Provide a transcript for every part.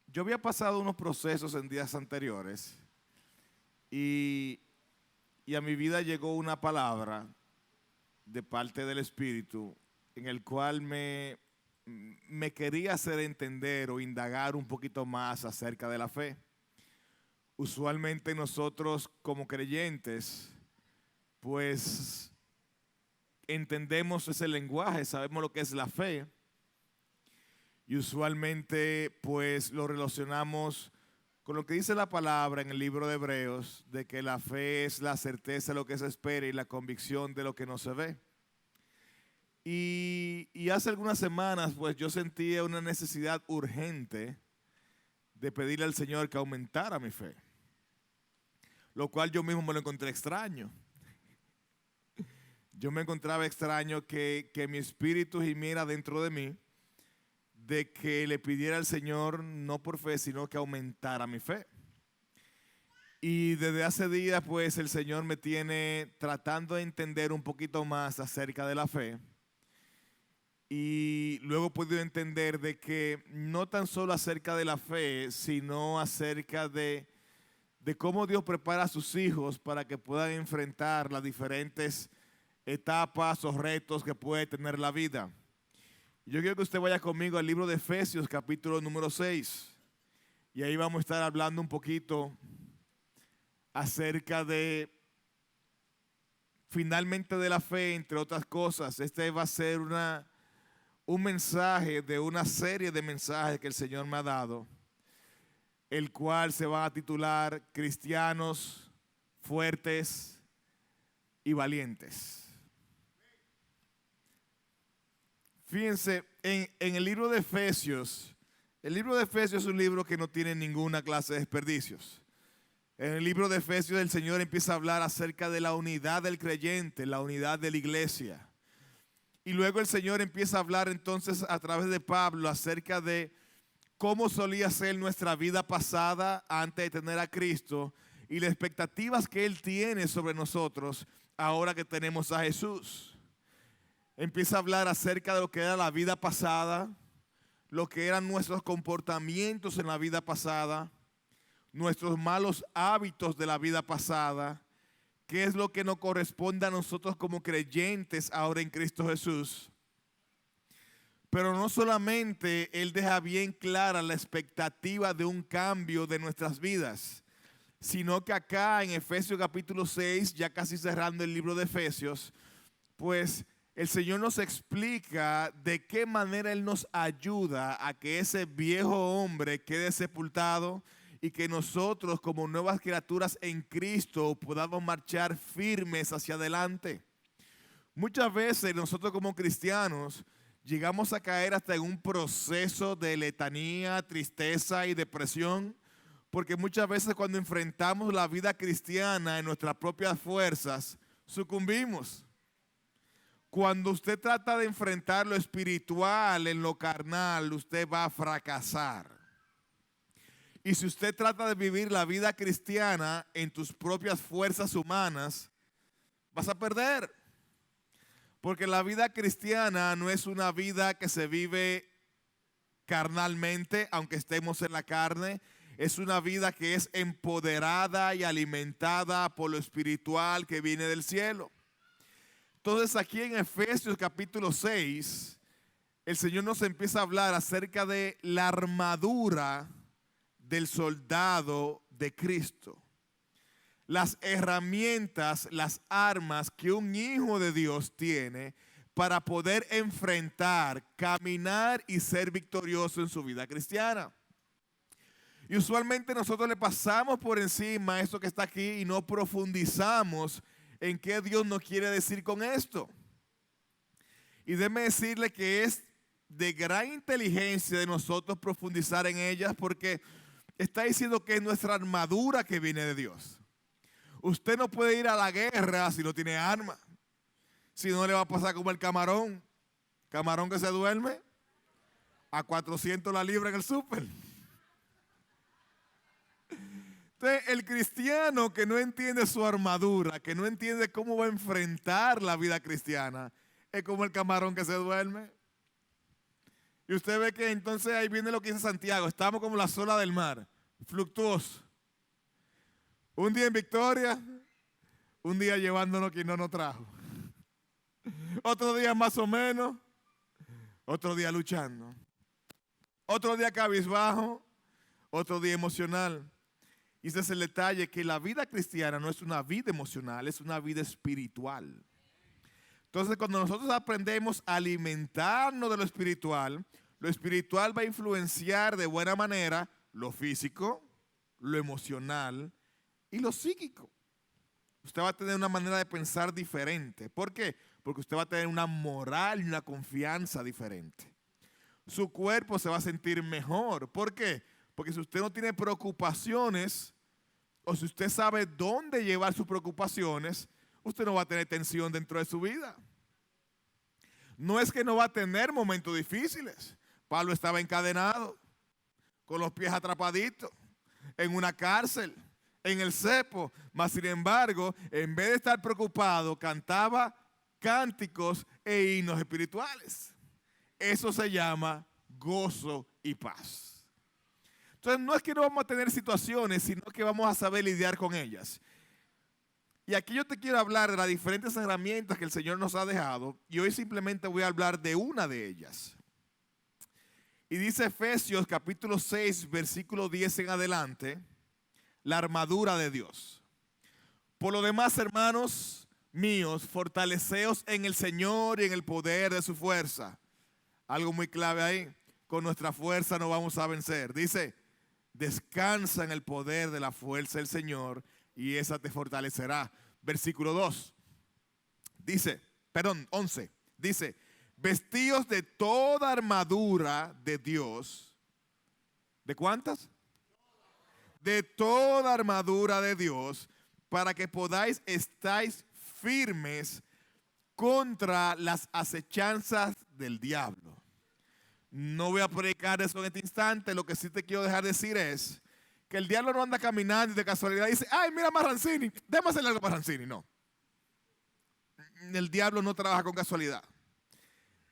Yo había pasado unos procesos en días anteriores y, y a mi vida llegó una palabra de parte del Espíritu en el cual me quería hacer entender o indagar un poquito más acerca de la fe. Usualmente nosotros como creyentes, pues entendemos ese lenguaje, sabemos lo que es la fe y usualmente pues lo relacionamos con lo que dice la palabra en el libro de Hebreos, de que la fe es la certeza de lo que se espera y la convicción de lo que no se ve. Y hace algunas semanas pues yo sentía una necesidad urgente de pedirle al Señor que aumentara mi fe, lo cual yo mismo me lo encontré extraño. Yo me encontraba extraño que mi espíritu gimiera dentro de mí de que le pidiera al Señor no por fe, sino que aumentara mi fe. Y desde hace días, pues el Señor me tiene tratando de entender un poquito más acerca de la fe. Y luego he podido entender de que no tan solo acerca de la fe, sino acerca de cómo Dios prepara a sus hijos para que puedan enfrentar las diferentes etapas o retos que puede tener la vida. Yo quiero que usted vaya conmigo al libro de Efesios, capítulo número 6. Y ahí vamos a estar hablando un poquito acerca de, finalmente, de la fe, entre otras cosas. Este va a ser un mensaje de una serie de mensajes que el Señor me ha dado, el cual se va a titular Cristianos fuertes y valientes. Fíjense, en el libro de Efesios es un libro que no tiene ninguna clase de desperdicios. En el libro de Efesios el Señor empieza a hablar acerca de la unidad del creyente, la unidad de la iglesia. Y luego el Señor empieza a hablar entonces a través de Pablo acerca de cómo solía ser nuestra vida pasada antes de tener a Cristo y las expectativas que Él tiene sobre nosotros ahora que tenemos a Jesús. Empieza a hablar acerca de lo que era la vida pasada, lo que eran nuestros comportamientos en la vida pasada, nuestros malos hábitos de la vida pasada, qué es lo que nos corresponde a nosotros como creyentes ahora en Cristo Jesús. Pero no solamente Él deja bien clara la expectativa de un cambio de nuestras vidas, sino que acá en Efesios capítulo 6, ya casi cerrando el libro de Efesios, pues el Señor nos explica de qué manera Él nos ayuda a que ese viejo hombre quede sepultado y que nosotros como nuevas criaturas en Cristo podamos marchar firmes hacia adelante. Muchas veces nosotros como cristianos llegamos a caer hasta en un proceso de letanía, tristeza y depresión, porque muchas veces cuando enfrentamos la vida cristiana en nuestras propias fuerzas, sucumbimos. Cuando usted trata de enfrentar lo espiritual en lo carnal, usted va a fracasar. Y si usted trata de vivir la vida cristiana en tus propias fuerzas humanas, vas a perder. Porque la vida cristiana no es una vida que se vive carnalmente, aunque estemos en la carne. Es una vida que es empoderada y alimentada por lo espiritual que viene del cielo. Entonces aquí en Efesios capítulo 6, el Señor nos empieza a hablar acerca de la armadura del soldado de Cristo. Las herramientas, las armas que un hijo de Dios tiene para poder enfrentar, caminar y ser victorioso en su vida cristiana. Y usualmente nosotros le pasamos por encima esto que está aquí y no profundizamos en qué Dios nos quiere decir con esto. Y déjeme decirle que es de gran inteligencia de nosotros profundizar en ellas porque está diciendo que es nuestra armadura que viene de Dios. Usted no puede ir a la guerra si no tiene arma. Si no, le va a pasar como el camarón. Camarón que se duerme a 400 la libra en el súper. Entonces, el cristiano que no entiende su armadura, que no entiende cómo va a enfrentar la vida cristiana, es como el camarón que se duerme. Y usted ve que entonces ahí viene lo que dice Santiago. Estamos como la ola del mar, fluctuoso. Un día en victoria, un día llevándonos quien no nos trajo. Otro día más o menos, otro día luchando. Otro día cabizbajo, otro día emocional. Y ese es el detalle, que la vida cristiana no es una vida emocional, es una vida espiritual. Entonces, cuando nosotros aprendemos a alimentarnos de lo espiritual va a influenciar de buena manera lo físico, lo emocional y lo psíquico. Usted va a tener una manera de pensar diferente. ¿Por qué? Porque usted va a tener una moral y una confianza diferente. Su cuerpo se va a sentir mejor. ¿Por qué? Porque si usted no tiene preocupaciones, o si usted sabe dónde llevar sus preocupaciones, usted no va a tener tensión dentro de su vida. No es que no va a tener momentos difíciles. Pablo estaba encadenado, con los pies atrapaditos, en una cárcel, en el cepo, mas sin embargo, en vez de estar preocupado, cantaba cánticos e himnos espirituales. Eso se llama gozo y paz. Entonces no es que no vamos a tener situaciones, sino que vamos a saber lidiar con ellas. Y aquí yo te quiero hablar de las diferentes herramientas que el Señor nos ha dejado, y hoy simplemente voy a hablar de una de ellas. Y dice Efesios capítulo 6, versículo 10 en adelante, la armadura de Dios. Por lo demás, hermanos míos, fortaleceos en el Señor y en el poder de su fuerza. Algo muy clave ahí, con nuestra fuerza no vamos a vencer. Dice, descansa en el poder de la fuerza del Señor y esa te fortalecerá. Versículo 2, dice, 11, dice, vestíos de toda armadura de Dios. ¿De cuántas? De toda armadura de Dios, para que podáis estar firmes contra las acechanzas del diablo. No voy a predicar eso en este instante. Lo que sí te quiero dejar decir es que el diablo no anda caminando y de casualidad dice, ay, mira Marrancini, déjame hacerle algo a Marrancini. No. El diablo no trabaja con casualidad.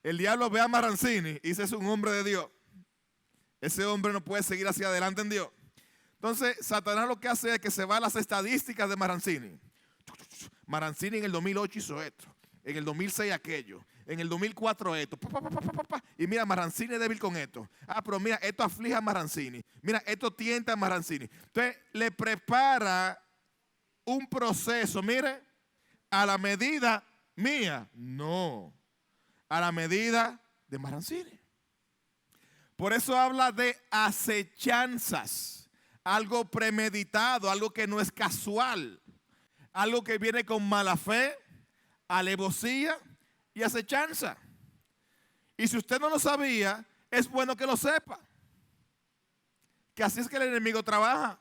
El diablo ve a Marrancini y dice, es un hombre de Dios. Ese hombre no puede seguir hacia adelante en Dios. Entonces, Satanás lo que hace es que se va a las estadísticas de Marrancini. Marrancini en el 2008 hizo esto, en el 2006 aquello, en el 2004 esto. Y mira, Marrancini es débil con esto. Ah, pero mira, esto aflige a Marrancini. Mira, esto tienta a Marrancini. Entonces, le prepara un proceso, mire, a la medida mía. No, a la medida de Marrancini. Por eso habla de acechanzas, algo premeditado, algo que no es casual, algo que viene con mala fe, alevosía y acechanza. Y si usted no lo sabía, es bueno que lo sepa, que así es que el enemigo trabaja,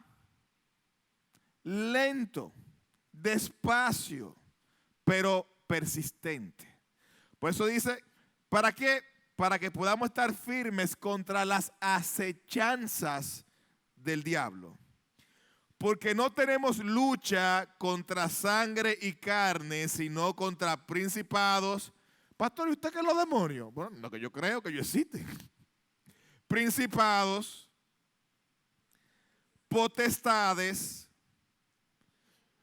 lento, despacio, pero persistente. Por eso dice, ¿para qué? Para que podamos estar firmes contra las acechanzas del diablo. Porque no tenemos lucha contra sangre y carne, sino contra principados. Pastor, ¿y usted qué es los demonios? Bueno, lo que yo creo que ellos existen. Principados, potestades.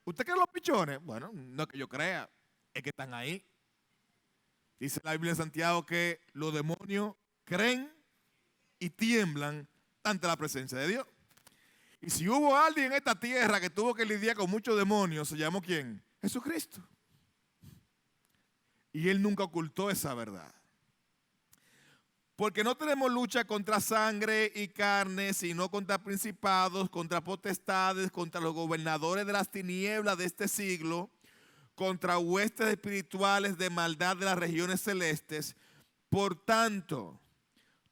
¿Usted qué es los pichones? Bueno, no que yo crea, es que están ahí. Dice la Biblia en Santiago que los demonios creen y tiemblan ante la presencia de Dios. Y si hubo alguien en esta tierra que tuvo que lidiar con muchos demonios, ¿se llamó quién? Jesucristo. Y Él nunca ocultó esa verdad. Porque no tenemos lucha contra sangre y carne, sino contra principados, contra potestades, contra los gobernadores de las tinieblas de este siglo, contra huestes espirituales de maldad de las regiones celestes. Por tanto,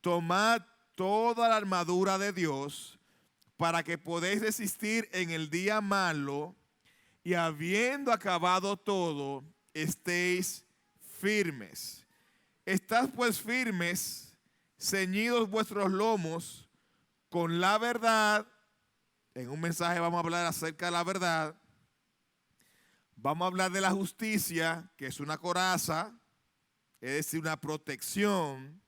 tomad toda la armadura de Dios para que podáis resistir en el día malo y habiendo acabado todo, estéis firmes. Estad pues firmes, ceñidos vuestros lomos con la verdad. En un mensaje vamos a hablar acerca de la verdad. Vamos a hablar de la justicia, que es una coraza, es decir, una protección.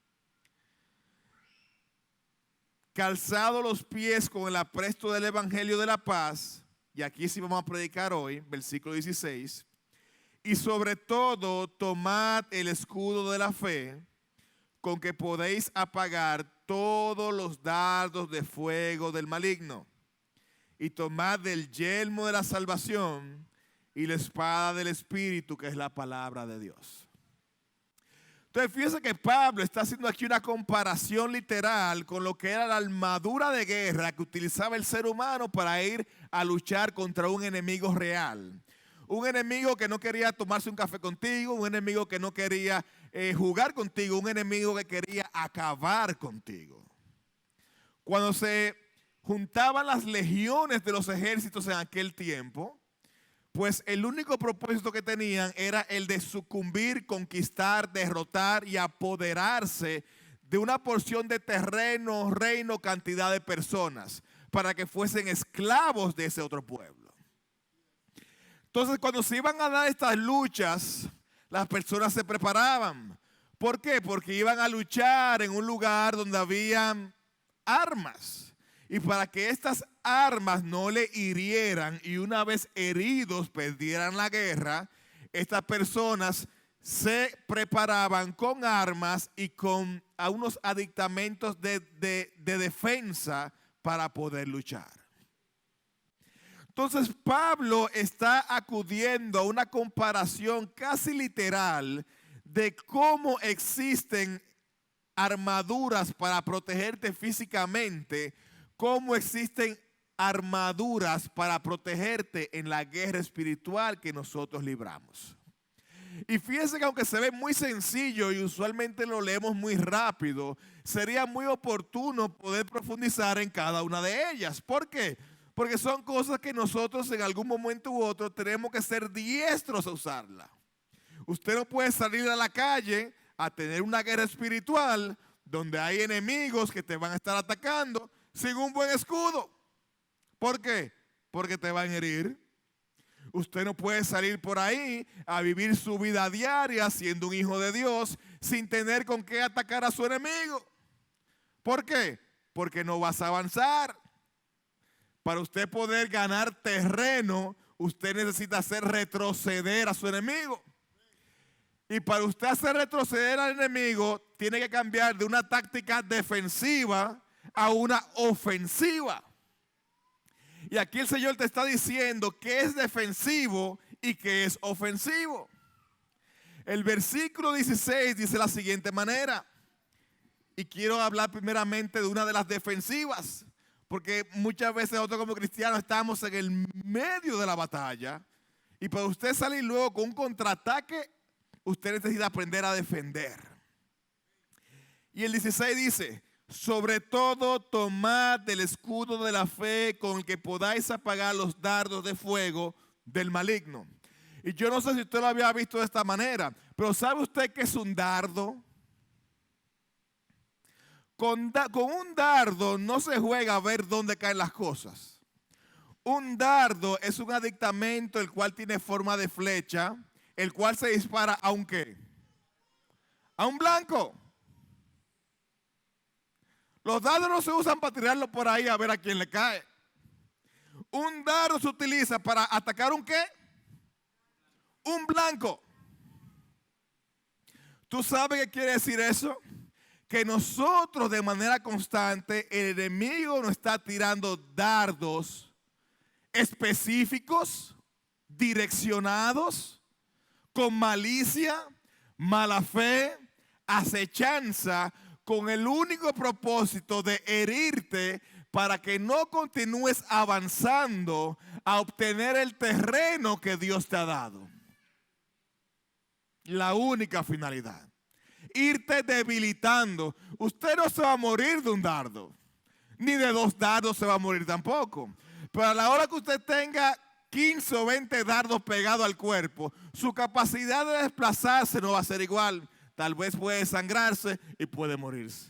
calzado los pies con el apresto del evangelio de la paz, y aquí sí vamos a predicar hoy, versículo 16, y sobre todo tomad el escudo de la fe, con que podéis apagar todos los dardos de fuego del maligno, y tomad el yelmo de la salvación y la espada del Espíritu, que es la palabra de Dios. Entonces fíjense que Pablo está haciendo aquí una comparación literal con lo que era la armadura de guerra que utilizaba el ser humano para ir a luchar contra un enemigo real. Un enemigo que no quería tomarse un café contigo, un enemigo que no quería jugar contigo, un enemigo que quería acabar contigo. Cuando se juntaban las legiones de los ejércitos en aquel tiempo, pues el único propósito que tenían era el de sucumbir, conquistar, derrotar y apoderarse de una porción de terreno, reino, cantidad de personas, para que fuesen esclavos de ese otro pueblo. Entonces, cuando se iban a dar estas luchas, las personas se preparaban. ¿Por qué? Porque iban a luchar en un lugar donde habían armas. Y para que estas armas no le hirieran y una vez heridos perdieran la guerra, estas personas se preparaban con armas y con unos aditamentos de defensa para poder luchar. Entonces Pablo está acudiendo a una comparación casi literal de cómo existen armaduras para protegerte físicamente, cómo existen armaduras para protegerte en la guerra espiritual que nosotros libramos. Y fíjense que aunque se ve muy sencillo y usualmente lo leemos muy rápido, sería muy oportuno poder profundizar en cada una de ellas. ¿Por qué? Porque son cosas que nosotros en algún momento u otro tenemos que ser diestros a usarla. Usted no puede salir a la calle a tener una guerra espiritual donde hay enemigos que te van a estar atacando sin un buen escudo. ¿Por qué? Porque te van a herir. Usted no puede salir por ahí a vivir su vida diaria siendo un hijo de Dios sin tener con qué atacar a su enemigo. ¿Por qué? Porque no vas a avanzar. Para usted poder ganar terreno, usted necesita hacer retroceder a su enemigo. Y para usted hacer retroceder al enemigo, tiene que cambiar de una táctica defensiva a una ofensiva. Y aquí el Señor te está diciendo que es defensivo y que es ofensivo. El versículo 16 dice de la siguiente manera. Y quiero hablar primeramente de una de las defensivas. Porque muchas veces nosotros como cristianos estamos en el medio de la batalla. Y para usted salir luego con un contraataque, usted necesita aprender a defender. Y el 16 dice: sobre todo tomad el escudo de la fe con el que podáis apagar los dardos de fuego del maligno. Y yo no sé si usted lo había visto de esta manera, pero ¿sabe usted qué es un dardo? Con un dardo no se juega a ver dónde caen las cosas. Un dardo es un aditamento el cual tiene forma de flecha, el cual se dispara a un ¿qué? A un blanco. Los dardos no se usan para tirarlo por ahí a ver a quién le cae. Un dardo se utiliza para atacar un ¿qué? Un blanco. ¿Tú sabes qué quiere decir eso? Que nosotros de manera constante, el enemigo nos está tirando dardos específicos, direccionados, con malicia, mala fe, acechanza, con el único propósito de herirte para que no continúes avanzando a obtener el terreno que Dios te ha dado. La única finalidad. Irte debilitando. Usted no se va a morir de un dardo, ni de 2 dardos se va a morir tampoco. Pero a la hora que usted tenga 15 o 20 dardos pegados al cuerpo, su capacidad de desplazarse no va a ser igual. Tal vez puede sangrarse y puede morirse.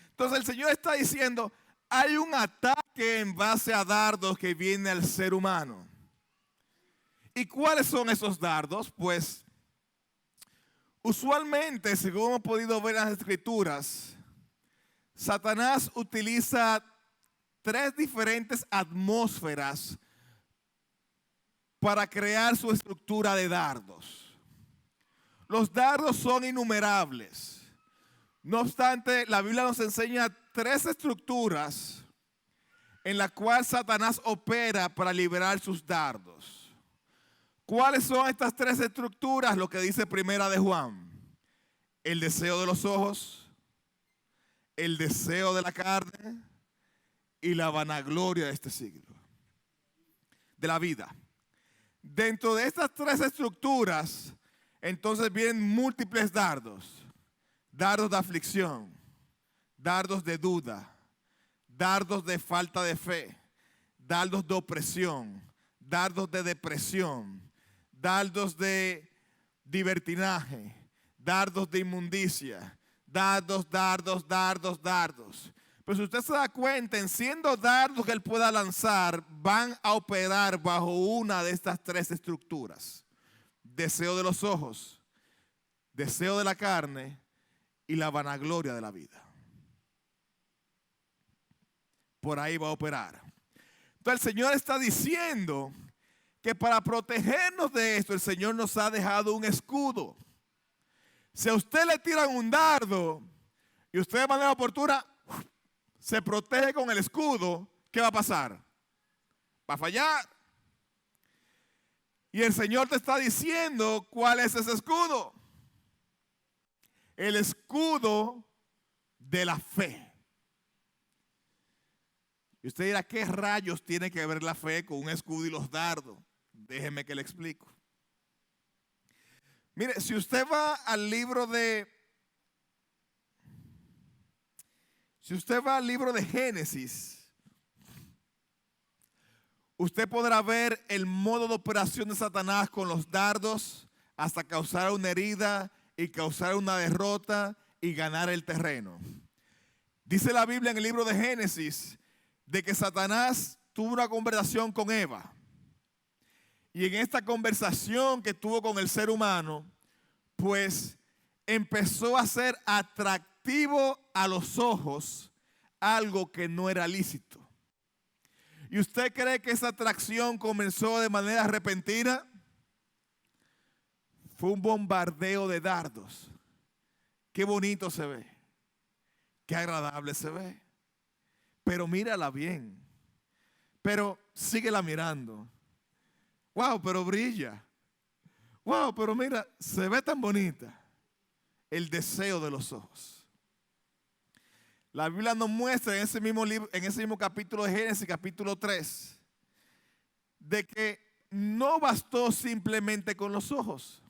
Entonces el Señor está diciendo, hay un ataque en base a dardos que viene al ser humano. ¿Y cuáles son esos dardos? Pues usualmente, según hemos podido ver en las Escrituras, Satanás utiliza 3 diferentes atmósferas para crear su estructura de dardos. Los dardos son innumerables. No obstante, la Biblia nos enseña 3 estructuras en las cuales Satanás opera para liberar sus dardos. ¿Cuáles son estas 3 estructuras? Lo que dice Primera de Juan. El deseo de los ojos, el deseo de la carne y la vanagloria de este siglo, de la vida. Dentro de estas 3 estructuras, entonces vienen múltiples dardos. Dardos de aflicción, dardos de duda, dardos de falta de fe, dardos de opresión, dardos de depresión, dardos de libertinaje, dardos de inmundicia, dardos. Pero si usted se da cuenta, en siendo dardos que él pueda lanzar, van a operar bajo una de estas 3 estructuras. Deseo de los ojos, deseo de la carne y la vanagloria de la vida. Por ahí va a operar. Entonces el Señor está diciendo que para protegernos de esto, el Señor nos ha dejado un escudo. Si a usted le tiran un dardo y usted de manera oportuna se protege con el escudo, ¿qué va a pasar? Va a fallar. Y el Señor te está diciendo cuál es ese escudo. El escudo de la fe. Y usted dirá, ¿qué rayos tiene que ver la fe con un escudo y los dardos? Déjeme que le explico. Mire, si usted va al libro de Génesis, usted podrá ver el modo de operación de Satanás con los dardos hasta causar una herida y causar una derrota y ganar el terreno. Dice la Biblia en el libro de Génesis de que Satanás tuvo una conversación con Eva. Y en esta conversación que tuvo con el ser humano, pues empezó a ser atractivo a los ojos algo que no era lícito. ¿Y usted cree que esa atracción comenzó de manera repentina? Fue un bombardeo de dardos. Qué bonito se ve. Qué agradable se ve. Pero mírala bien. Pero síguela mirando. Wow, pero brilla. Wow, pero mira, se ve tan bonita. El deseo de los ojos. La Biblia nos muestra en ese mismo libro, en ese mismo capítulo de Génesis, capítulo 3, de que no bastó simplemente con los ojos.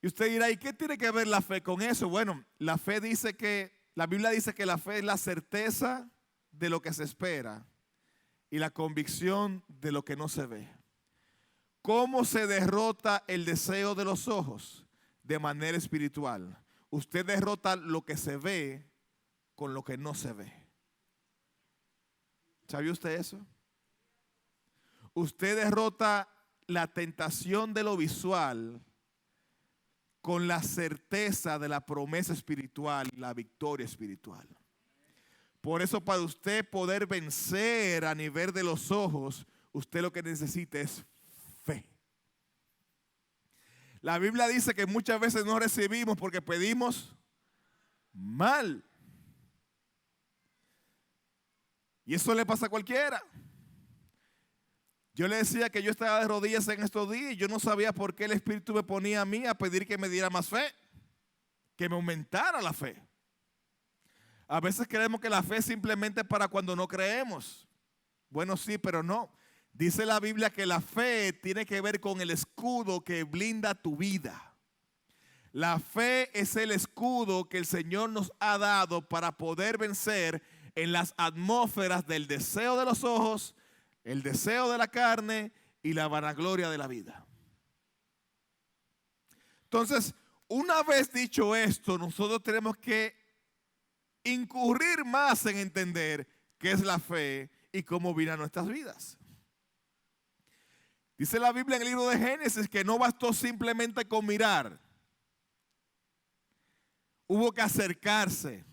Y usted dirá, ¿y qué tiene que ver la fe con eso? Bueno, la Biblia dice que la fe es la certeza de lo que se espera y la convicción de lo que no se ve. ¿Cómo se derrota el deseo de los ojos? De manera espiritual. Usted derrota lo que se ve con lo que no se ve. ¿Sabía usted eso? Usted derrota la tentación de lo visual con la certeza de la promesa espiritual y la victoria espiritual. Por eso, para usted poder vencer a nivel de los ojos, usted lo que necesita es fe. La Biblia dice que muchas veces no recibimos porque pedimos mal. Y eso le pasa a cualquiera. Yo le decía que yo estaba de rodillas en estos días y yo no sabía por qué el Espíritu me ponía a mí a pedir que me diera más fe, que me aumentara la fe. A veces creemos que la fe es simplemente para cuando no creemos. Bueno, sí, pero no. Dice la Biblia que la fe tiene que ver con el escudo que blinda tu vida. La fe es el escudo que el Señor nos ha dado para poder vencer en las atmósferas del deseo de los ojos, el deseo de la carne y la vanagloria de la vida. Entonces, una vez dicho esto, nosotros tenemos que incurrir más en entender qué es la fe y cómo viene a nuestras vidas. Dice la Biblia en el libro de Génesis que no bastó simplemente con mirar. Hubo que acercarse.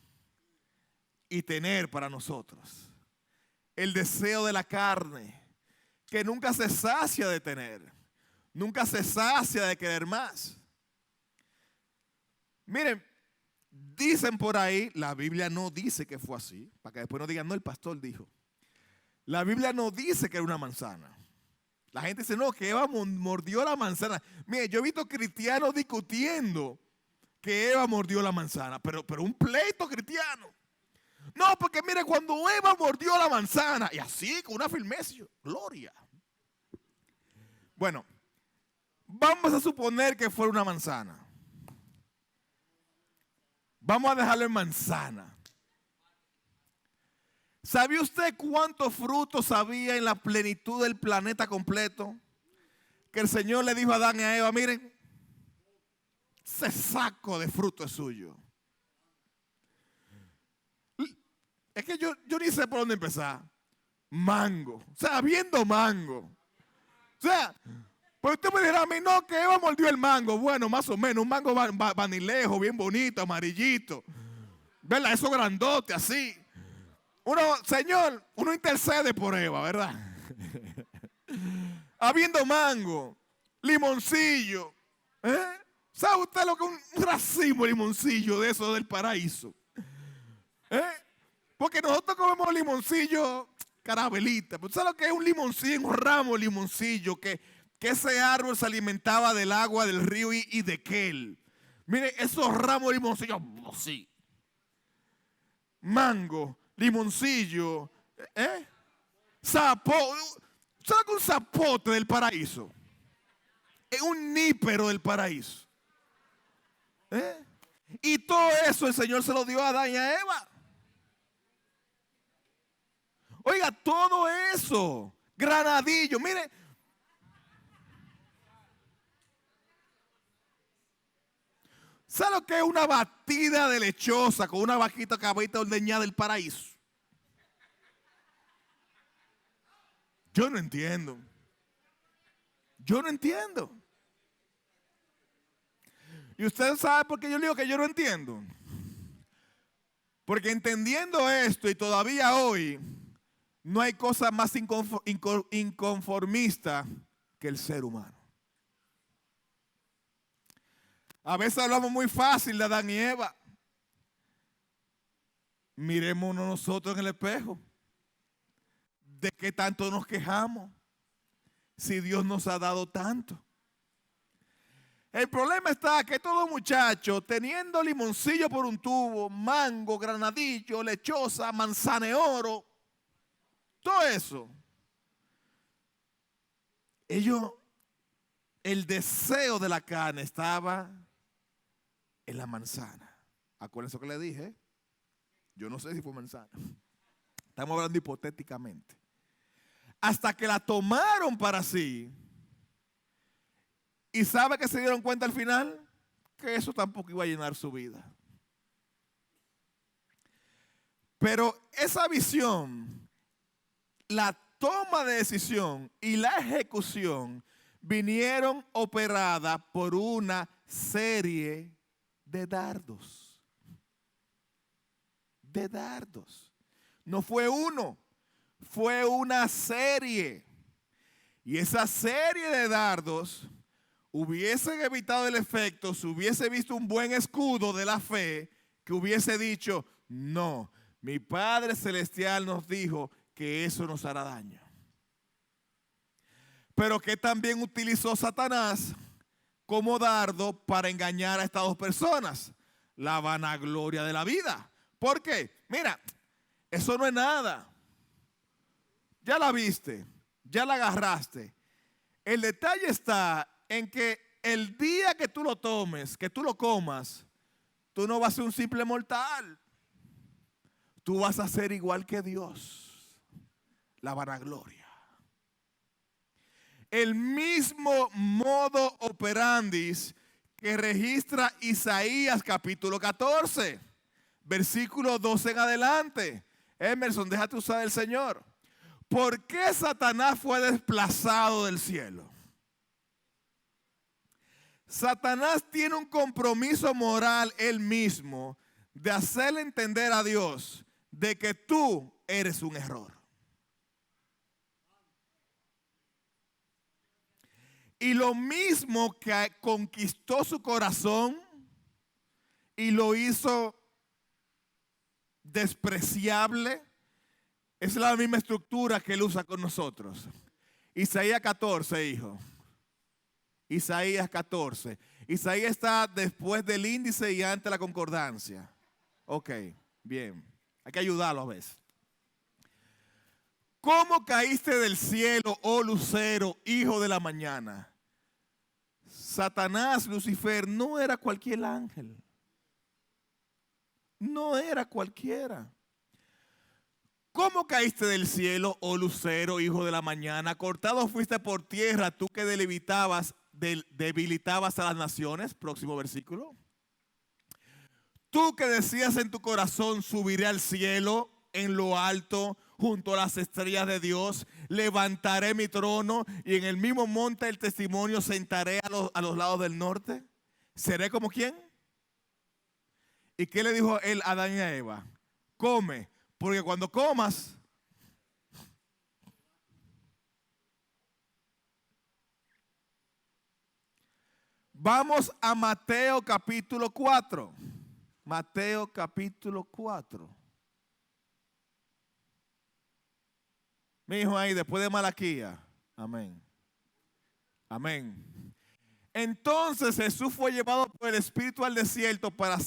y tener para nosotros. El deseo de la carne, que nunca se sacia de tener, nunca se sacia de querer más. Miren, dicen por ahí, la Biblia no dice que fue así, para que después no digan, no, el pastor dijo. La Biblia no dice que era una manzana. La gente dice, no, que Eva mordió la manzana. Mire, yo he visto cristianos discutiendo que Eva mordió la manzana, pero un pleito cristiano. No, porque mire, cuando Eva mordió la manzana, y así, con una firmeza, gloria. Bueno, vamos a suponer que fue una manzana. Vamos a dejarlo en manzana. ¿Sabía usted cuántos frutos había en la plenitud del planeta completo? Que el Señor le dijo a Adán y a Eva, miren, ese saco de fruto es suyo. Es que yo ni sé por dónde empezar. Mango. O sea, viendo mango. O sea, pues usted me dirá a mí, no, que Eva mordió el mango. Bueno, más o menos, un mango vanilejo, bien bonito, amarillito. ¿Verdad? Eso grandote, así. Señor, uno intercede por Eva, ¿verdad? Habiendo mango, limoncillo. ¿Sabe usted lo que es un racimo de limoncillo de eso del paraíso? Porque nosotros comemos limoncillo carabelita. ¿Pero sabe lo que es un limoncillo, un ramo de limoncillo? Que ese árbol se alimentaba del agua del río y de aquel. Mire, esos ramos de limoncillo, sí. Mango, limoncillo, zapote. ¿Sabe que un zapote del paraíso? Es un nípero del paraíso. Y todo eso el Señor se lo dio a Adán y a Eva. Oiga, todo eso, granadillo, mire. ¿Sabe lo que es una batida de lechosa con una vaquita cabita ordeñada del paraíso? Yo no entiendo. Yo no entiendo. ¿Y usted sabe por qué yo digo que yo no entiendo? Porque entendiendo esto y todavía hoy, no hay cosa más inconformista que el ser humano. A veces hablamos muy fácil de Adán y Eva. Miremonos nosotros en el espejo. ¿De qué tanto nos quejamos? Si Dios nos ha dado tanto. El problema está que todo muchacho, teniendo limoncillo por un tubo, mango, granadillo, lechosa, manzana de oro, todo eso, el deseo de la carne estaba en la manzana. Acuérdense que le dije, yo no sé si fue manzana. Estamos hablando hipotéticamente. Hasta que la tomaron para sí. ¿Y sabe que se dieron cuenta al final? Que eso tampoco iba a llenar su vida. Pero esa visión, la toma de decisión y la ejecución vinieron operadas por una serie de dardos. De dardos. No fue uno, fue una serie. Y esa serie de dardos hubiesen evitado el efecto si hubiese visto un buen escudo de la fe que hubiese dicho, no, mi Padre Celestial nos dijo que eso nos hará daño. Pero que también utilizó Satanás como dardo para engañar a estas dos personas. La vanagloria de la vida. ¿Por qué? Mira, eso no es nada. Ya la viste, ya la agarraste. El detalle está en que el día que tú lo tomes, que tú lo comas, tú no vas a ser un simple mortal. Tú vas a ser igual que Dios. La vanagloria. El mismo modo operandis que registra Isaías capítulo 14, versículo 12 en adelante. Emerson, déjate usar el Señor. ¿Por qué Satanás fue desplazado del cielo? Satanás tiene un compromiso moral él mismo de hacerle entender a Dios de que tú eres un error. Y lo mismo que conquistó su corazón y lo hizo despreciable, es la misma estructura que él usa con nosotros. Isaías 14, hijo. Isaías 14. Isaías está después del índice y antes de la concordancia. Ok, bien. Hay que ayudarlo a veces. ¿Cómo caíste del cielo, oh lucero, hijo de la mañana? Satanás, Lucifer, no era cualquier ángel. No era cualquiera. ¿Cómo caíste del cielo, oh lucero, hijo de la mañana? Cortado fuiste por tierra, tú que debilitabas a las naciones. Próximo versículo. Tú que decías en tu corazón, subiré al cielo, en lo alto, junto a las estrellas de Dios, levantaré mi trono y en el mismo monte del testimonio sentaré a los lados del norte. ¿Seré como quién? ¿Y qué le dijo él a Adán y a Eva? Come, porque cuando comas, vamos a Mateo capítulo 4. Mateo capítulo 4. Mi hijo ahí, después de Malaquía. Amén. Amén. Entonces Jesús fue llevado por el Espíritu al desierto para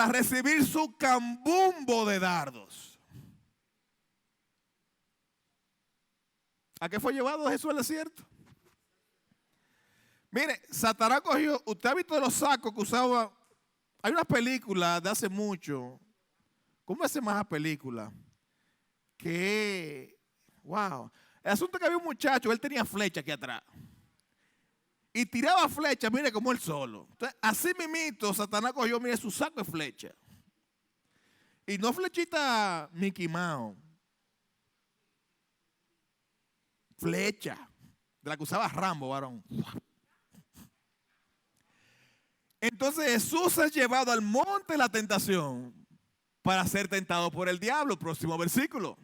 recibir su cambumbo de dardos. ¿A qué fue llevado Jesús al desierto? Mire, Satanás cogió, usted ha visto los sacos que usaba. Hay una película de hace mucho. ¿Cómo se llama esa película? Wow. El asunto es que había un muchacho, él tenía flecha aquí atrás. Y tiraba flechas, mire, como él solo. Entonces, así mismito, Satanás cogió, mire, su saco de flecha. Y no flechita Mickey Mouse. Flecha. De la que usaba Rambo, varón. Entonces Jesús es llevado al monte de la tentación para ser tentado por el diablo. Próximo versículo.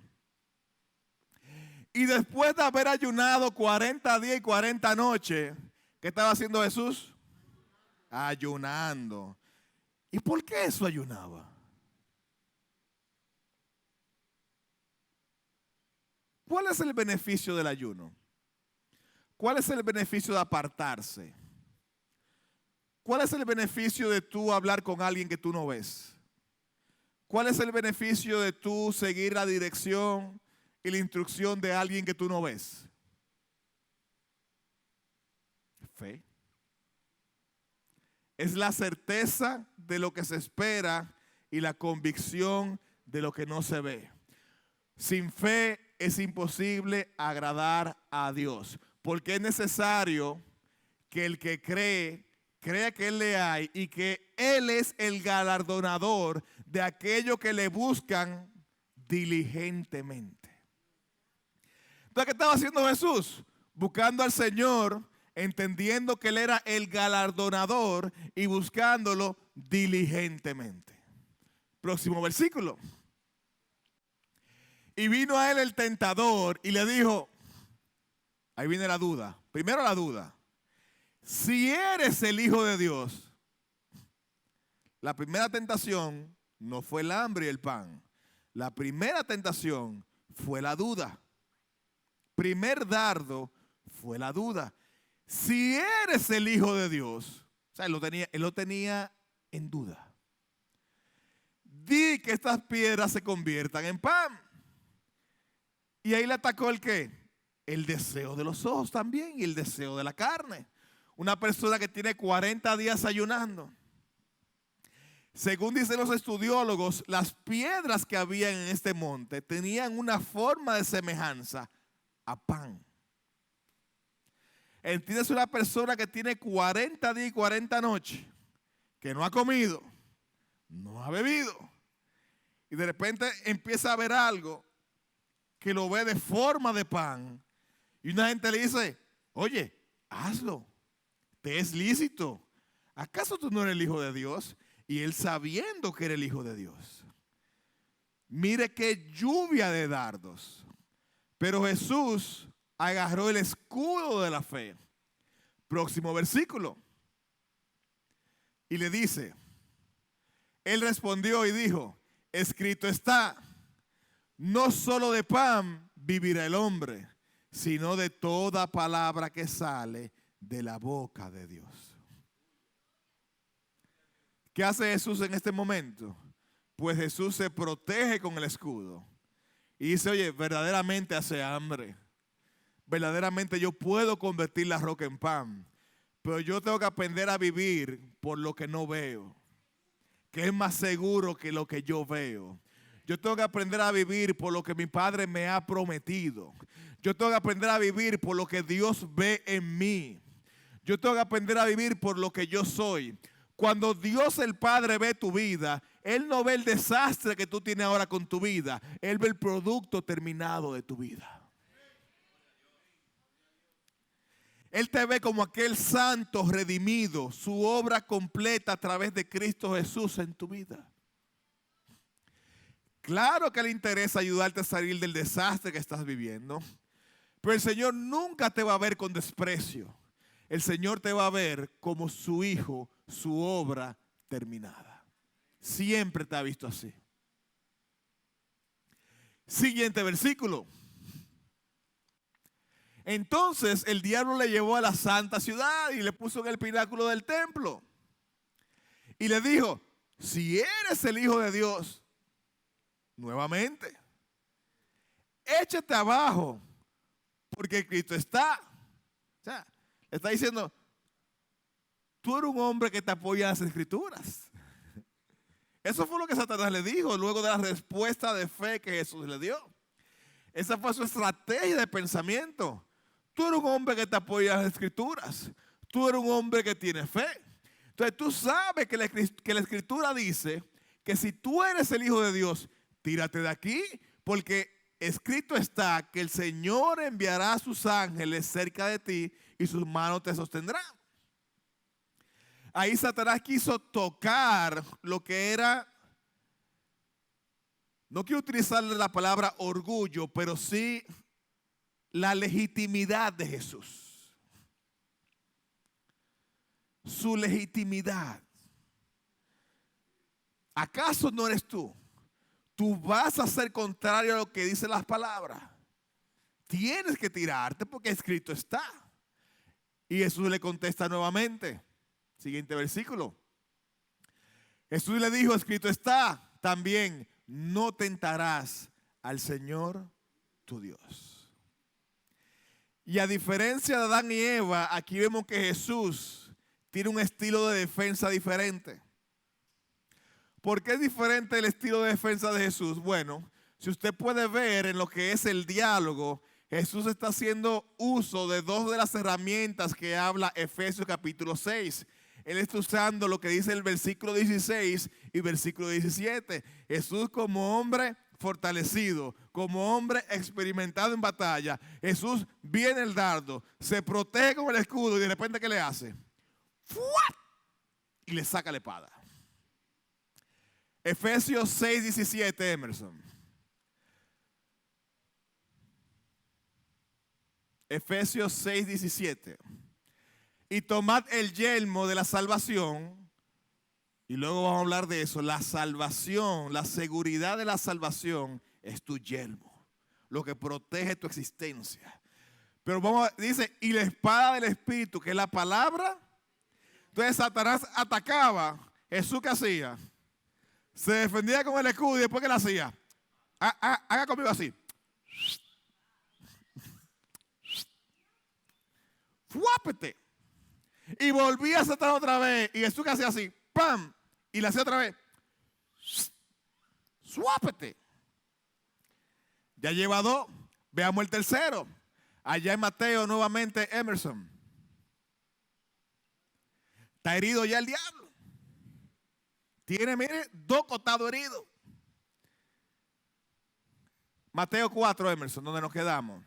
Y después de haber ayunado 40 días y 40 noches, ¿qué estaba haciendo Jesús? Ayunando. ¿Y por qué eso ayunaba? ¿Cuál es el beneficio del ayuno? ¿Cuál es el beneficio de apartarse? ¿Cuál es el beneficio de tú hablar con alguien que tú no ves? ¿Cuál es el beneficio de tú seguir la dirección y la instrucción de alguien que tú no ves? Fe. Es la certeza de lo que se espera y la convicción de lo que no se ve. Sin fe es imposible agradar a Dios, porque es necesario que el que crea que Él le hay y que Él es el galardonador de aquellos que le buscan diligentemente. Entonces, ¿qué estaba haciendo Jesús? Buscando al Señor, entendiendo que Él era el galardonador y buscándolo diligentemente. Próximo versículo. Y vino a él el tentador y le dijo, ahí viene la duda. Primero la duda. Si eres el Hijo de Dios, la primera tentación no fue el hambre y el pan. La primera tentación fue la duda. Primer dardo fue la duda. Si eres el Hijo de Dios, o sea, él lo tenía en duda. Di que estas piedras se conviertan en pan. Y ahí le atacó el ¿qué? El deseo de los ojos también y el deseo de la carne. Una persona que tiene 40 días ayunando. Según dicen los estudiólogos, las piedras que había en este monte tenían una forma de semejanza a pan. Entiendes, una persona que tiene 40 días y 40 noches, que no ha comido, no ha bebido, y de repente empieza a ver algo que lo ve de forma de pan, y una gente le dice, oye, hazlo, te es lícito. ¿Acaso tú no eres el Hijo de Dios? Y él sabiendo que era el Hijo de Dios. Mire qué lluvia de dardos. Pero Jesús agarró el escudo de la fe. Próximo versículo. Y le dice, él respondió y dijo, escrito está, no solo de pan vivirá el hombre, sino de toda palabra que sale de la boca de Dios. ¿Qué hace Jesús en este momento? Pues Jesús se protege con el escudo. Y dice, oye, verdaderamente hace hambre. Verdaderamente yo puedo convertir la roca en pan. Pero yo tengo que aprender a vivir por lo que no veo, que es más seguro que lo que yo veo. Yo tengo que aprender a vivir por lo que mi Padre me ha prometido. Yo tengo que aprender a vivir por lo que Dios ve en mí. Yo tengo que aprender a vivir por lo que yo soy. Cuando Dios el Padre ve tu vida, Él no ve el desastre que tú tienes ahora con tu vida. Él ve el producto terminado de tu vida. Él te ve como aquel santo redimido, su obra completa a través de Cristo Jesús en tu vida. Claro que le interesa ayudarte a salir del desastre que estás viviendo, pero el Señor nunca te va a ver con desprecio. El Señor te va a ver como su hijo, su obra terminada. Siempre te ha visto así. Siguiente versículo. Entonces el diablo le llevó a la santa ciudad y le puso en el pináculo del templo. Y le dijo, si eres el Hijo de Dios, nuevamente, échate abajo, porque Cristo está. O sea, le está diciendo, tú eres un hombre que te apoya en las Escrituras. Eso fue lo que Satanás le dijo luego de la respuesta de fe que Jesús le dio. Esa fue su estrategia de pensamiento. Tú eres un hombre que te apoya en las Escrituras. Tú eres un hombre que tiene fe. Entonces tú sabes que la Escritura dice que si tú eres el Hijo de Dios, tírate de aquí, porque escrito está que el Señor enviará a sus ángeles cerca de ti y sus manos te sostendrán. Ahí Satanás quiso tocar lo que era, no quiero utilizar la palabra orgullo, pero sí la legitimidad de Jesús. Su legitimidad. ¿Acaso no eres tú? Tú vas a ser contrario a lo que dicen las palabras. Tienes que tirarte porque escrito está. Y Jesús le contesta nuevamente. Siguiente versículo. Jesús le dijo, escrito está también, no tentarás al Señor tu Dios. Y a diferencia de Adán y Eva, aquí vemos que Jesús tiene un estilo de defensa diferente. ¿Por qué es diferente el estilo de defensa de Jesús? Bueno, si usted puede ver en lo que es el diálogo, Jesús está haciendo uso de dos de las herramientas que habla Efesios capítulo 6. Él está usando lo que dice el versículo 16 y versículo 17. Jesús como hombre fortalecido, como hombre experimentado en batalla. Jesús viene el dardo, se protege con el escudo y de repente ¿qué le hace? ¡Fuap! Y le saca la espada. Efesios 6, 17, Emerson. Efesios 6, 17. Y tomad el yelmo de la salvación. Y luego vamos a hablar de eso. La salvación, la seguridad de la salvación es tu yelmo. Lo que protege tu existencia. Pero dice, y la espada del Espíritu, que es la palabra. Entonces Satanás atacaba. Jesús, ¿qué hacía? Se defendía con el escudo y después ¿qué le hacía? Haga conmigo así. Fuápete. Y volvía a Satanás otra vez. Y Jesús que hacía así. ¡Pam! Y le hacía otra vez. Suápete. Ya lleva dos. Veamos el tercero. Allá en Mateo nuevamente Emerson. Está herido ya el diablo. Tiene, mire, dos costados heridos. Mateo 4, Emerson, donde nos quedamos.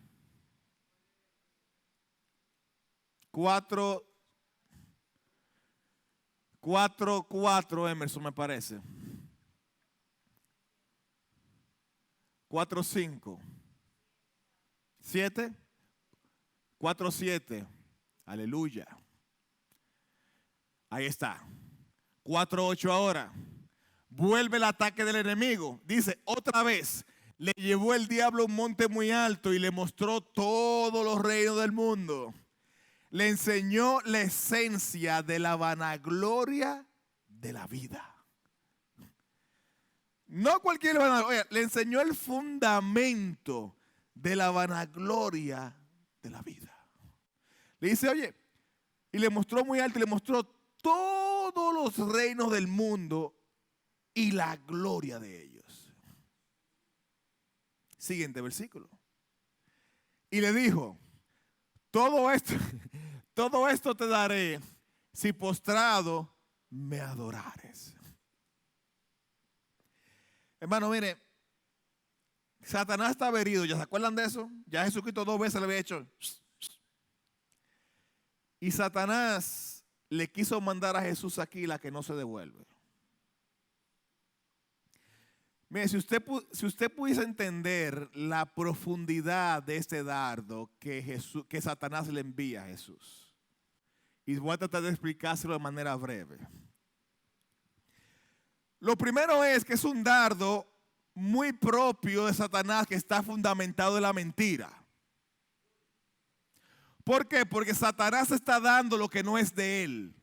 4, 4, Emerson, me parece. 4, 5. 7. 4, 7. Aleluya. Ahí está. 4, 8 ahora. Vuelve el ataque del enemigo. Dice, otra vez, le llevó el diablo a un monte muy alto y le mostró todos los reinos del mundo. Le enseñó la esencia de la vanagloria de la vida. No cualquier vanagloria, le enseñó el fundamento de la vanagloria de la vida. Le dice, oye, y le mostró muy alto y le mostró todos los reinos del mundo y la gloria de ellos. Siguiente versículo. Y le dijo, todo esto te daré si postrado me adorares. Hermano, mire, Satanás estaba herido, ¿ya se acuerdan de eso? Ya Jesucristo 2 veces le había hecho. Y Satanás le quiso mandar a Jesús aquí la que no se devuelve. Mire, si usted pudiese entender la profundidad de este dardo que Satanás le envía a Jesús. Y voy a tratar de explicárselo de manera breve. Lo primero es que es un dardo muy propio de Satanás que está fundamentado en la mentira. ¿Por qué? Porque Satanás está dando lo que no es de él.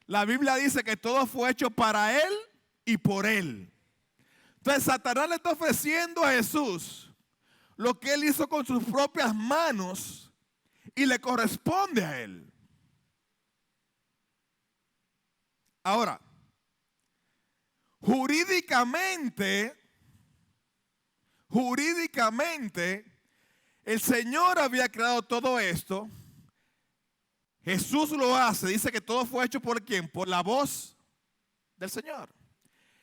La Biblia dice que todo fue hecho para él y por él. Entonces Satanás le está ofreciendo a Jesús lo que él hizo con sus propias manos y le corresponde a él. Ahora, jurídicamente, el Señor había creado todo esto. Jesús lo hace, dice que todo fue hecho ¿por quién? Por la voz del Señor.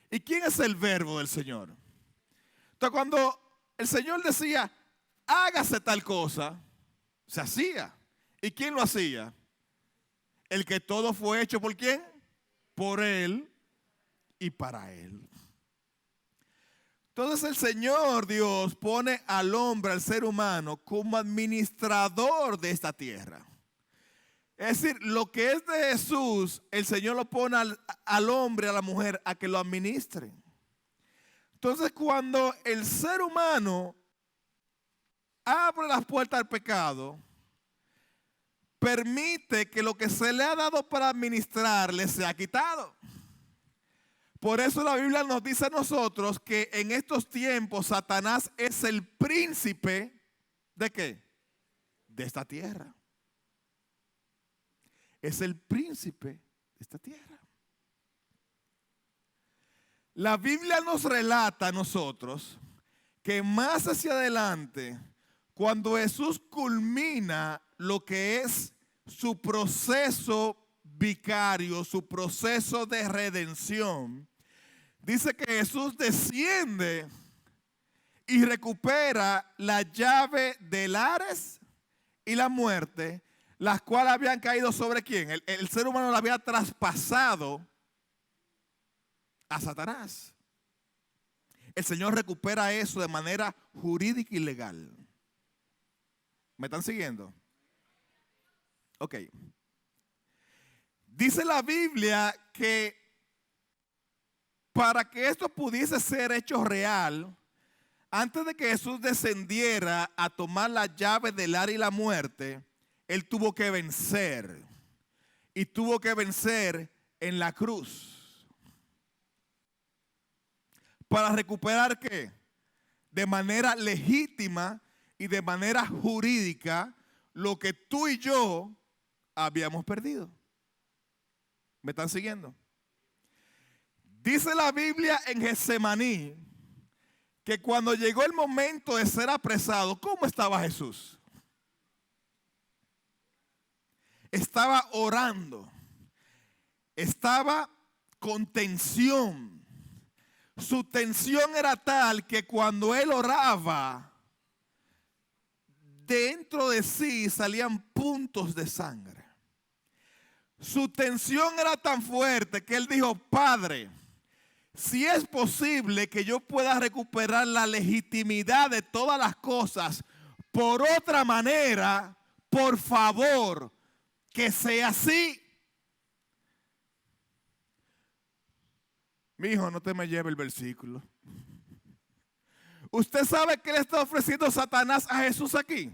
¿Y quién es el verbo del Señor? Entonces cuando el Señor decía, hágase tal cosa, se hacía. ¿Y quién lo hacía? El que todo fue hecho ¿por quién? Por Él y para Él. Entonces el Señor Dios pone al hombre, al ser humano, como administrador de esta tierra. Es decir, lo que es de Jesús, el Señor lo pone al hombre, a la mujer, a que lo administren. Entonces, cuando el ser humano abre las puertas al pecado, permite que lo que se le ha dado para administrar le sea quitado. Por eso la Biblia nos dice a nosotros que en estos tiempos Satanás es el príncipe ¿de qué? De esta tierra. Es el príncipe de esta tierra. La Biblia nos relata a nosotros que más hacia adelante, cuando Jesús culmina lo que es su proceso vicario, su proceso de redención, dice que Jesús desciende y recupera la llave del Hades y la muerte, las cuales habían caído sobre ¿quién? El ser humano la había traspasado a Satanás. El Señor recupera eso de manera jurídica y legal. ¿Me están siguiendo? Ok. Dice la Biblia que para que esto pudiese ser hecho real, antes de que Jesús descendiera a tomar la llave del Hades y la muerte, Él tuvo que vencer. Y tuvo que vencer en la cruz. ¿Para recuperar qué? De manera legítima y de manera jurídica lo que tú y yo habíamos perdido. ¿Me están siguiendo? Dice la Biblia en Getsemaní que cuando llegó el momento de ser apresado, ¿cómo estaba Jesús? Estaba orando, estaba con tensión. Su tensión era tal que cuando él oraba, dentro de sí salían puntos de sangre. Su tensión era tan fuerte que él dijo, Padre, Si es posible que yo pueda recuperar la legitimidad de todas las cosas por otra manera, por favor, que sea así. Mi hijo, no te me lleve el versículo. ¿Usted sabe qué le está ofreciendo Satanás a Jesús aquí?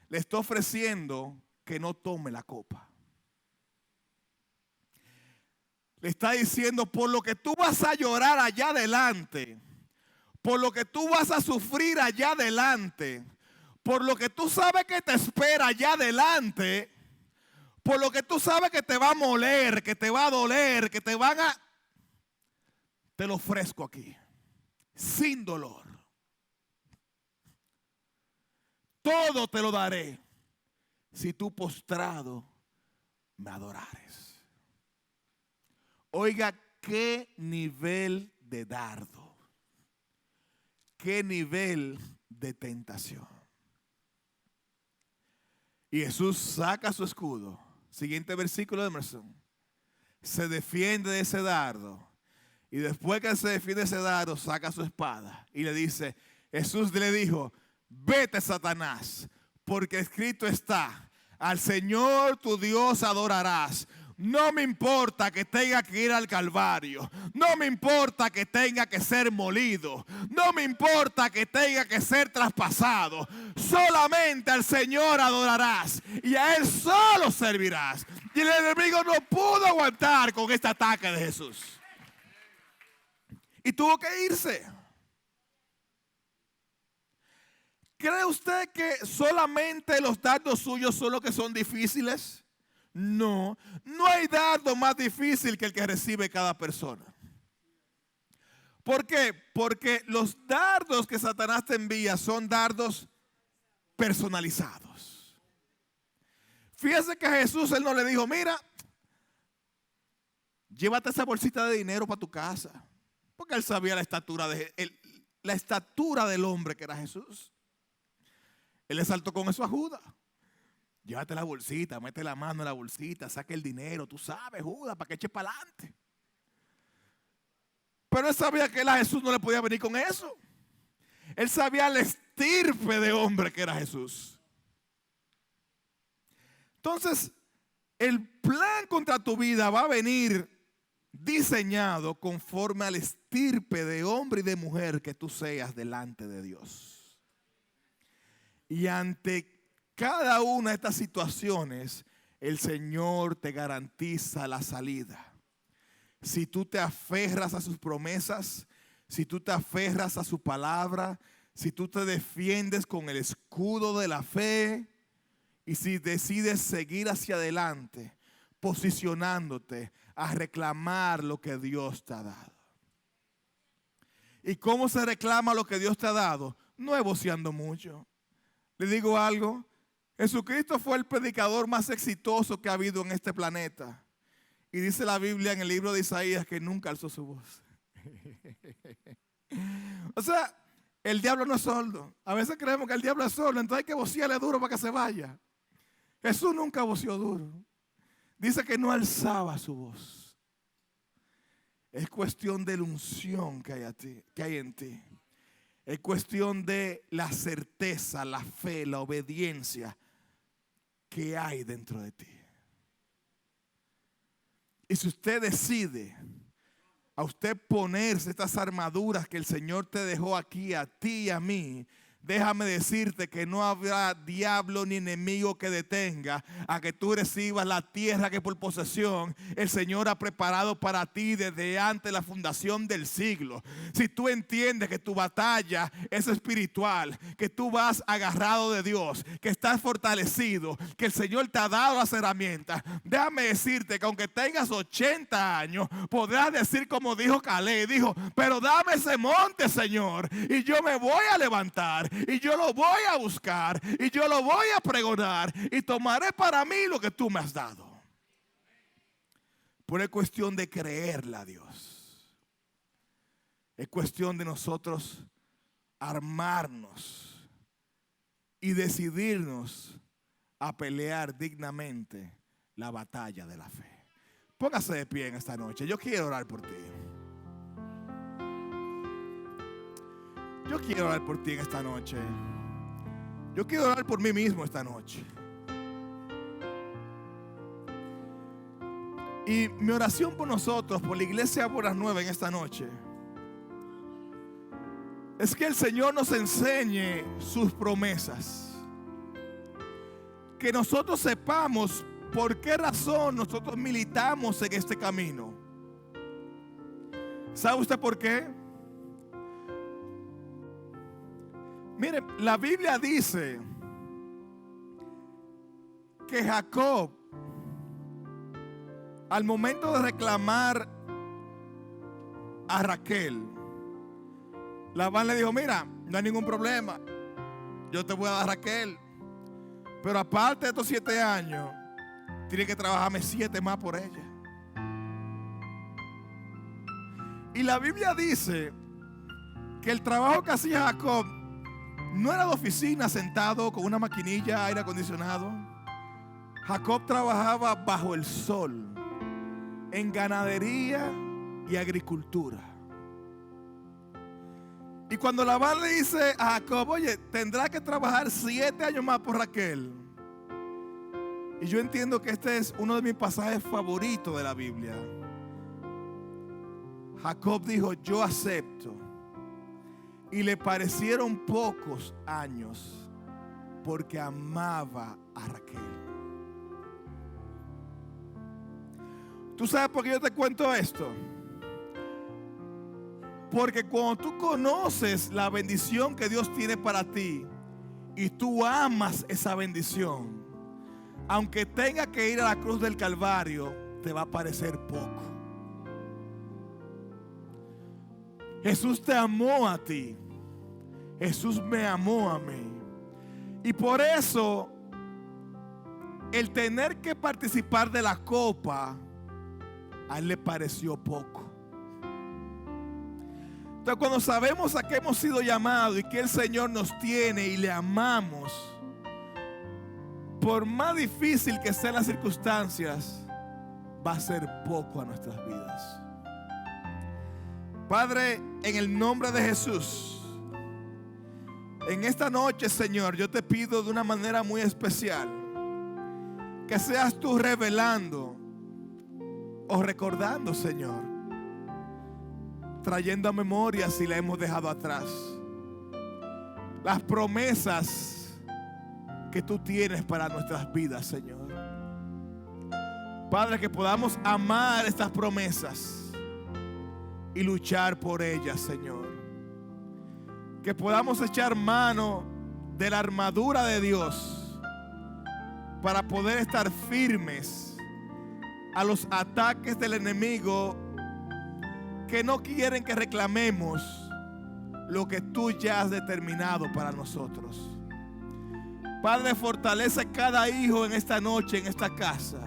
Le está ofreciendo que no tome la copa. Le está diciendo, por lo que tú vas a llorar allá adelante, por lo que tú vas a sufrir allá adelante, por lo que tú sabes que te espera allá adelante, por lo que tú sabes que te va a moler, que te va a doler, que te van a... Te lo ofrezco aquí, sin dolor. Todo te lo daré si tú postrado me adorares. Oiga, qué nivel de dardo, qué nivel de tentación. Y Jesús saca su escudo. Siguiente versículo de Emerson. Se defiende de ese dardo. Y después que se defiende de ese dardo, saca su espada. Y le dice, Jesús le dijo, vete, Satanás, porque escrito está, al Señor tu Dios adorarás. No me importa que tenga que ir al Calvario. No me importa que tenga que ser molido. No me importa que tenga que ser traspasado. Solamente al Señor adorarás y a Él solo servirás. Y el enemigo no pudo aguantar con este ataque de Jesús. Y tuvo que irse. ¿Cree usted que solamente los dardos suyos son los que son difíciles? No, no hay dardo más difícil que el que recibe cada persona. ¿Por qué? Porque los dardos que Satanás te envía son dardos personalizados. Fíjese que a Jesús él no le dijo, mira, llévate esa bolsita de dinero para tu casa. Porque él sabía la estatura del hombre que era Jesús. Él le saltó con eso a Judas. Llévate la bolsita, mete la mano en la bolsita, saca el dinero. Tú sabes, Judas, para que eche para adelante. Pero él sabía que él a Jesús no le podía venir con eso. Él sabía la estirpe de hombre que era Jesús. Entonces, el plan contra tu vida va a venir diseñado conforme al estirpe de hombre y de mujer que tú seas delante de Dios. Y ante cada una de estas situaciones, el Señor te garantiza la salida. Si tú te aferras a sus promesas, si tú te aferras a su palabra, si tú te defiendes con el escudo de la fe y si decides seguir hacia adelante, posicionándote a reclamar lo que Dios te ha dado. ¿Y cómo se reclama lo que Dios te ha dado? No negociando mucho. Le digo algo. Jesucristo fue el predicador más exitoso que ha habido en este planeta. Y dice la Biblia en el libro de Isaías que nunca alzó su voz. O sea, el diablo no es sordo. A veces creemos que el diablo es sordo, entonces hay que vocearle duro para que se vaya. Jesús nunca voció duro. Dice que no alzaba su voz. Es cuestión de la unción que hay en ti. Es cuestión de la certeza, la fe, la obediencia que hay dentro de ti. Y si usted decide a usted ponerse estas armaduras que el Señor te dejó aquí a ti y a mí, déjame decirte que no habrá diablo ni enemigo que detenga a que tú recibas la tierra que por posesión el Señor ha preparado para ti desde antes de la fundación del siglo. Si tú entiendes que tu batalla es espiritual, que tú vas agarrado de Dios, que estás fortalecido, que el Señor te ha dado las herramientas, déjame decirte que aunque tengas 80 años, podrás decir como dijo Caleb, dijo, pero dame ese monte, Señor, y yo me voy a levantar. Y yo lo voy a buscar. Y yo lo voy a pregonar. Y tomaré para mí lo que tú me has dado. Pero es cuestión de creerle a Dios. Es cuestión de nosotros armarnos y decidirnos a pelear dignamente la batalla de la fe. Póngase de pie en esta noche. Yo quiero orar por ti. Yo quiero orar por ti en esta noche. Yo quiero orar por mí mismo esta noche. Y mi oración por nosotros, por la iglesia Buenas Nuevas en esta noche, es que el Señor nos enseñe sus promesas. Que nosotros sepamos por qué razón nosotros militamos en este camino. ¿Sabe usted por qué? Mire, la Biblia dice que Jacob, al momento de reclamar a Raquel, Labán le dijo: mira, no hay ningún problema, yo te voy a dar a Raquel, pero aparte de estos 7 años, tienes que trabajarme 7 más por ella. Y la Biblia dice que el trabajo que hacía Jacob no era de oficina, sentado con una maquinilla, aire acondicionado. Jacob trabajaba bajo el sol, en ganadería y agricultura. Y cuando Labán le dice a Jacob: oye, tendrá que trabajar 7 años más por Raquel. Y yo entiendo que este es uno de mis pasajes favoritos de la Biblia. Jacob dijo: yo acepto. Y le parecieron pocos años, porque amaba a Raquel. ¿Tú sabes por qué yo te cuento esto? Porque cuando tú conoces la bendición que Dios tiene para ti y tú amas esa bendición, aunque tenga que ir a la cruz del Calvario, te va a parecer poco. Jesús te amó a ti. Jesús me amó a mí. Y por eso el tener que participar de la copa a él le pareció poco. Entonces, cuando sabemos a qué hemos sido llamados y que el Señor nos tiene y le amamos, por más difícil que sean las circunstancias, va a ser poco a nuestras vidas. Padre, en el nombre de Jesús, en esta noche, Señor, yo te pido de una manera muy especial que seas tú revelando o recordando, Señor, trayendo a memoria si la hemos dejado atrás, las promesas que tú tienes para nuestras vidas, Señor. Padre, que podamos amar estas promesas y luchar por ellas, Señor. Que podamos echar mano de la armadura de Dios para poder estar firmes a los ataques del enemigo, que no quieren que reclamemos lo que tú ya has determinado para nosotros. Padre, fortalece cada hijo en esta noche, en esta casa.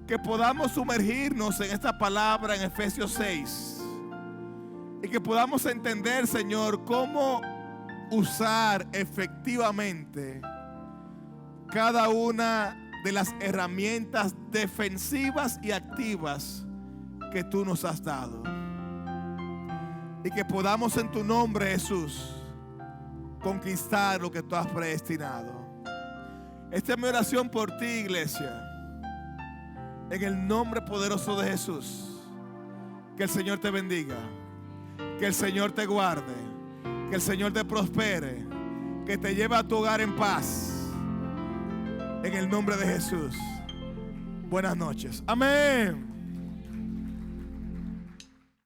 Que podamos sumergirnos en esta palabra en Efesios 6. Y que podamos entender, Señor, cómo usar efectivamente cada una de las herramientas defensivas y activas que tú nos has dado. Y que podamos en tu nombre, Jesús, conquistar lo que tú has predestinado. Esta es mi oración por ti, iglesia. En el nombre poderoso de Jesús. Que el Señor te bendiga. Que el Señor te guarde. Que el Señor te prospere. Que te lleve a tu hogar en paz. En el nombre de Jesús. Buenas noches. Amén.